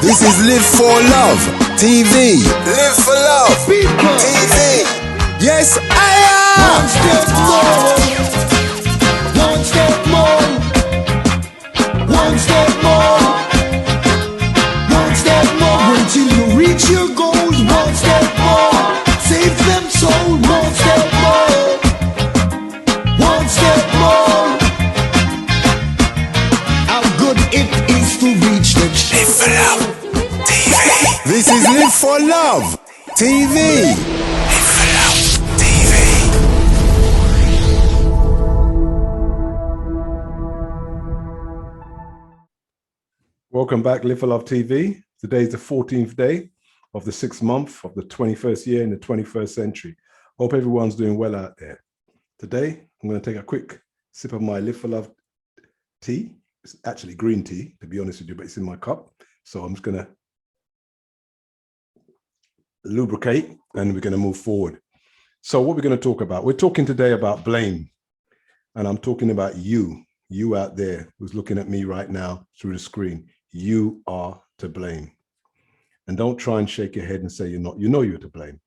This is Live for Love TV. Live for Love TV. Yes, I am. One step more. One step more. One step more. Until you reach your goals. One step more. Save them soul. One step more. One step more. How good it is to reach the Live for Love TV. This is Live for Love TV. Live for Love TV. Welcome back, Live for Love TV. Today is the 14th day of the 6th month of the 21st year in the 21st century. Hope everyone's doing well out there. Today, I'm going to take a quick sip of my Live for Love tea. It's actually green tea, to be honest with you, but it's in my cup. So I'm just going to lubricate and we're going to move forward. So what we're going to talk about, we're talking today about blame. And I'm talking about you out there who's looking at me right now through the screen. You are to blame. And don't try and shake your head and say you're not. You know you're to blame.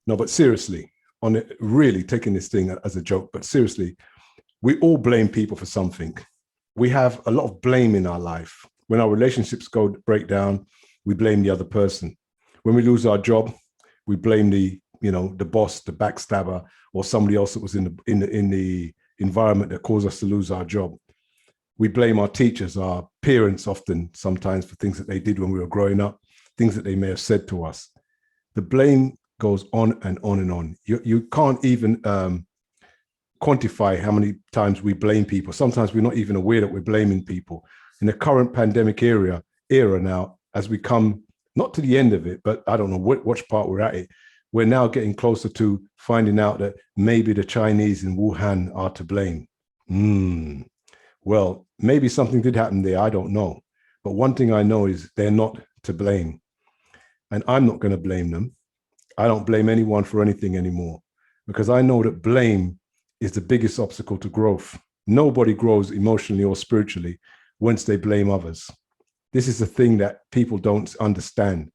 No, but seriously, on it, really taking this thing as a joke, but seriously, we all blame people for something. We have a lot of blame in our life. When our relationships break down, we blame the other person. When we lose our job, we blame the boss, the backstabber, or somebody else that was in the environment that caused us to lose our job. We blame our teachers, our parents often, sometimes for things that they did when we were growing up, things that they may have said to us. The blame goes on and on and on. You can't even quantify how many times we blame people. Sometimes we're not even aware that we're blaming people. In the current pandemic era now, as we come, not to the end of it, but I don't know which part we're at it, we're now getting closer to finding out that maybe the Chinese in Wuhan are to blame. Well, maybe something did happen there, I don't know. But one thing I know is they're not to blame. And I'm not going to blame them. I don't blame anyone for anything anymore, because I know that blame is the biggest obstacle to growth. Nobody grows emotionally or spiritually once they blame others. This is the thing that people don't understand.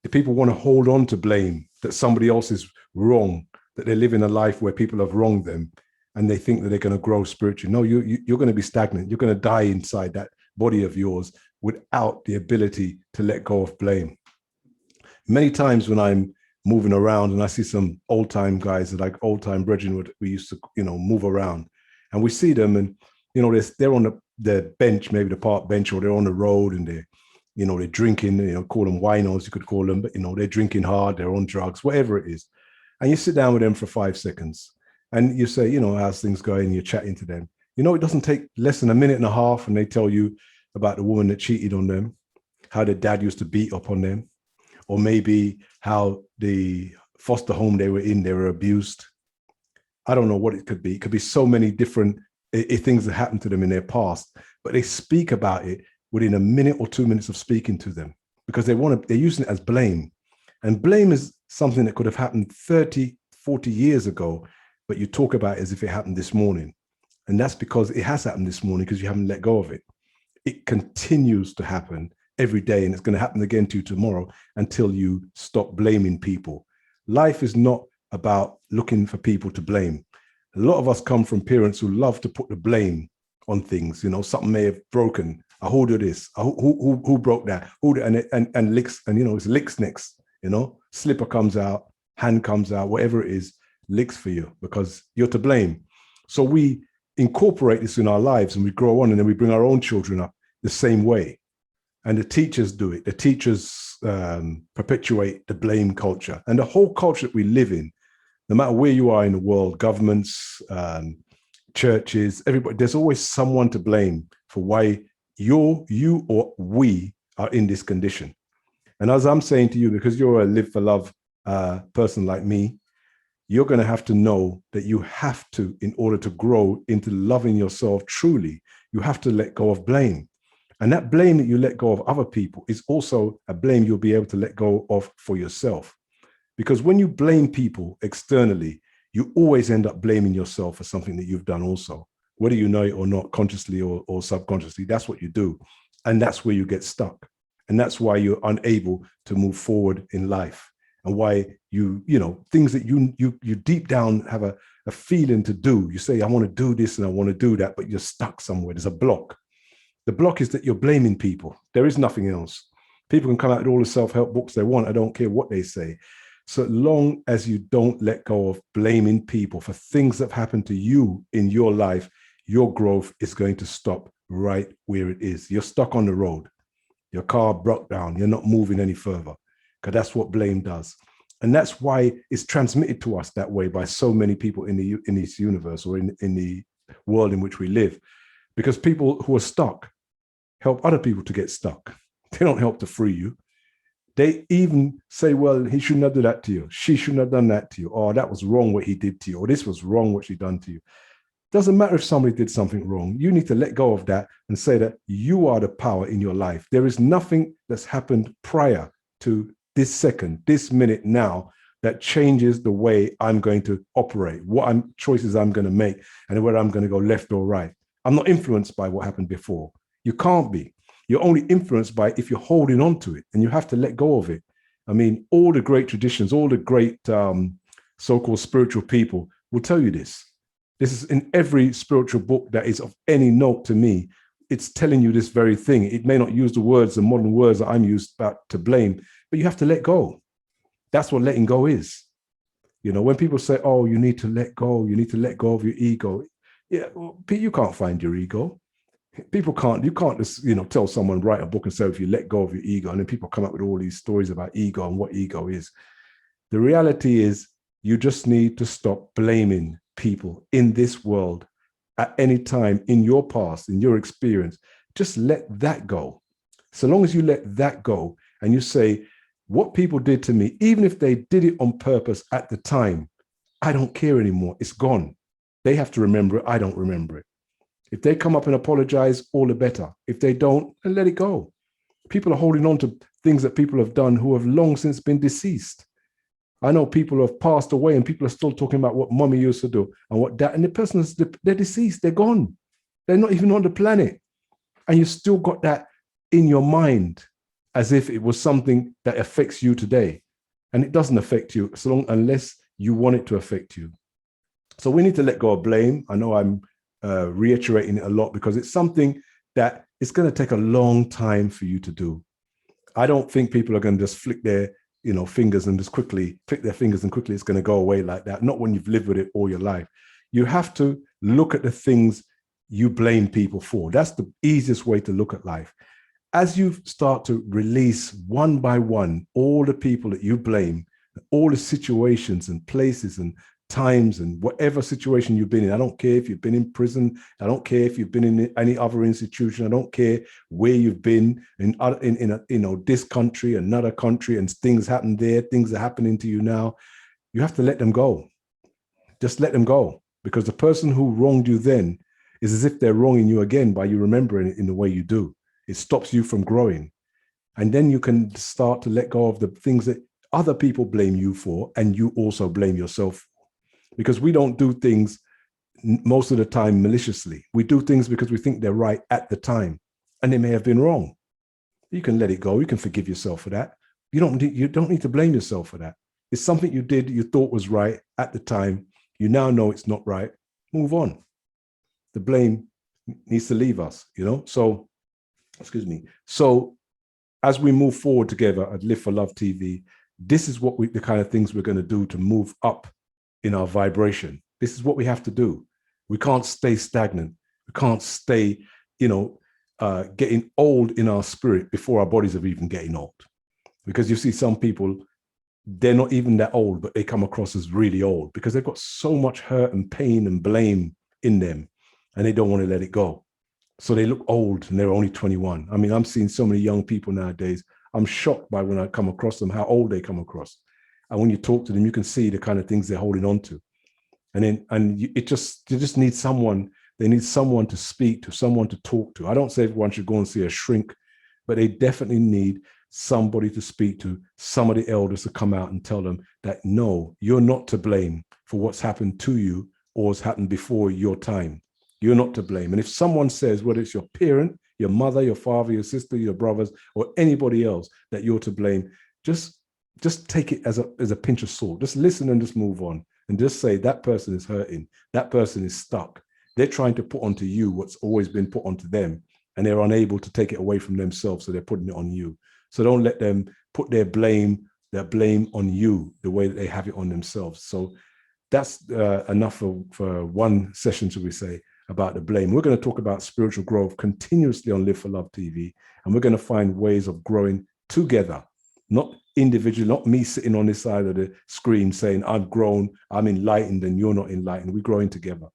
The people want to hold on to blame, that somebody else is wrong, that they live in a life where people have wronged them, and they think that they're going to grow spiritually. No, you're going to be stagnant. You're going to die inside that body of yours without the ability to let go of blame. Many times when I'm moving around and I see some old-time guys, like old-time brethren, we used to, move around, and we see them, and they're on the bench, maybe the park bench, or they're on the road, and they're drinking, call them winos, you could call them, but they're drinking hard, they're on drugs, whatever it is. And you sit down with them for 5 seconds and you say, how's things going? You're chatting to them. It doesn't take less than a minute and a half, and they tell you about the woman that cheated on them, how their dad used to beat up on them, or maybe how the foster home they were abused. I don't know what it could be. It could be so many different things that happened to them in their past, but they speak about it within a minute or 2 minutes of speaking to them, because they're using it as blame. And blame is something that could have happened 30, 40 years ago, but you talk about it as if it happened this morning. And that's because it has happened this morning, because you haven't let go of it. It continues to happen every day, and it's going to happen again to you tomorrow until you stop blaming people. Life is not about looking for people to blame. A lot of us come from parents who love to put the blame on things. Something may have broken. Who did this? Who broke that? And licks, and it's licks next. Slipper comes out, hand comes out, whatever it is, licks for you because you're to blame. So we incorporate this in our lives, and we grow on, and then we bring our own children up the same way. And the teachers do it. The teachers perpetuate the blame culture, and the whole culture that we live in, no matter where you are in the world, governments, churches, everybody, there's always someone to blame for why you or we are in this condition. And as I'm saying to you, because you're a Live for Love person like me, you're going to have to know that you have to, in order to grow into loving yourself truly, you have to let go of blame. And that blame that you let go of other people is also a blame you'll be able to let go of for yourself. Because when you blame people externally, you always end up blaming yourself for something that you've done also. Whether you know it or not, consciously or subconsciously, that's what you do. And that's where you get stuck. And that's why you're unable to move forward in life, and why you know, things that you deep down have a feeling to do. You say, I want to do this and I want to do that, but you're stuck somewhere. There's a block. The block is that you're blaming people. There is nothing else. People can come out with all the self-help books they want. I don't care what they say. So long as you don't let go of blaming people for things that have happened to you in your life, your growth is going to stop right where it is. You're stuck on the road. Your car broke down. You're not moving any further, because that's what blame does. And that's why it's transmitted to us that way by so many people in this universe, or in the world in which we live, because people who are stuck help other people to get stuck. They don't help to free you. They even say, well, he shouldn't have done that to you. She shouldn't have done that to you. Or that was wrong what he did to you. Or this was wrong what she done to you. Doesn't matter if somebody did something wrong. You need to let go of that and say that you are the power in your life. There is nothing that's happened prior to this second, this minute now, that changes the way I'm going to operate, what choices I'm going to make, and whether I'm going to go left or right. I'm not influenced by what happened before. You can't be. You're only influenced by it if you're holding on to it, and you have to let go of it. I mean, all the great traditions, all the great so-called spiritual people will tell you this. This is in every spiritual book that is of any note to me. It's telling you this very thing. It may not use the words, the modern words that I'm used about to blame, but you have to let go. That's what letting go is. You know, when people say, oh, you need to let go, you need to let go of your ego. Yeah, well, you can't find your ego. You can't just, you know, tell someone, write a book and say, if you let go of your ego, and then people come up with all these stories about ego and what ego is. The reality is you just need to stop blaming people in this world at any time in your past, in your experience. Just let that go. So long as you let that go and you say, what people did to me, even if they did it on purpose at the time, I don't care anymore. It's gone. They have to remember it. I don't remember it. If they come up and apologize, all the better. If they don't, then let it go. People are holding on to things that people have done who have long since been deceased. I know people who have passed away and people are still talking about what mommy used to do and what that, and the person, they're deceased, they're gone. They're not even on the planet. And you still got that in your mind as if it was something that affects you today. And it doesn't affect you unless you want it to affect you. So we need to let go of blame. I know I'm reiterating it a lot because it's something that it's going to take a long time for you to do. I don't think people are going to just flick their fingers and just quickly click their fingers and quickly it's going to go away like that. Not when you've lived with it all your life. You have to look at the things you blame people for. That's the easiest way to look at life. As you start to release one by one all the people that you blame, all the situations and places and times and whatever situation you've been in. I don't care if you've been in prison. I don't care if you've been in any other institution. I don't care where you've been in this country, another country, and things happen there. Things are happening to you now. You have to let them go. Just let them go, because the person who wronged you then is as if they're wronging you again by you remembering it in the way you do. It stops you from growing. And then you can start to let go of the things that other people blame you for, and you also blame yourself for. Because we don't do things most of the time maliciously. We do things because we think they're right at the time, and they may have been wrong. You can let it go. You can forgive yourself for that. You don't need to blame yourself for that. It's something you did, you thought was right at the time. You now know it's not right. Move on. The blame needs to leave us, So, excuse me. So as we move forward together at Live for Love TV, this is what the kind of things we're going to do to move up in our vibration. This is what we have to do. We can't stay stagnant. We can't stay, getting old in our spirit before our bodies are even getting old. Because you see some people, they're not even that old, but they come across as really old because they've got so much hurt and pain and blame in them, and they don't want to let it go. So they look old and they're only 21. I mean, I'm seeing so many young people nowadays. I'm shocked by when I come across them, how old they come across. And when you talk to them, you can see the kind of things they're holding on to. They just need someone. They need someone to speak to, someone to talk to. I don't say everyone should go and see a shrink, but they definitely need somebody to speak to, some of the elders to come out and tell them that, no, you're not to blame for what's happened to you or has happened before your time. You're not to blame. And if someone says, whether it's your parent, your mother, your father, your sister, your brothers, or anybody else that you're to blame, just take it as a pinch of salt. Just listen and just move on, and just say that person is hurting, that person is stuck. They're trying to put onto you what's always been put onto them, and they're unable to take it away from themselves, so they're putting it on you. So don't let them put their blame on you the way that they have it on themselves. So that's enough for one session, should we say, about the blame. We're going to talk about spiritual growth continuously on Live for Love TV, and we're going to find ways of growing together, not individually, not me sitting on this side of the screen saying I've grown, I'm enlightened, and you're not enlightened. We're growing together,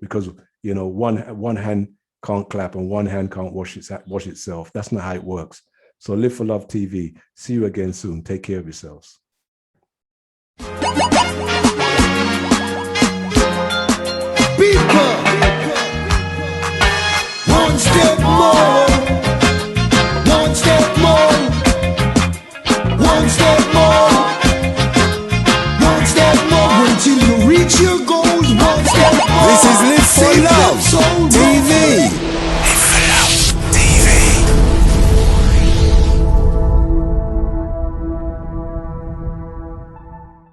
because one hand can't clap and one hand can't wash itself. That's not how it works. So Live for Love TV. See you again soon. Take care of yourselves. People, one step more, one step more, one step more, one step more until you reach your goal.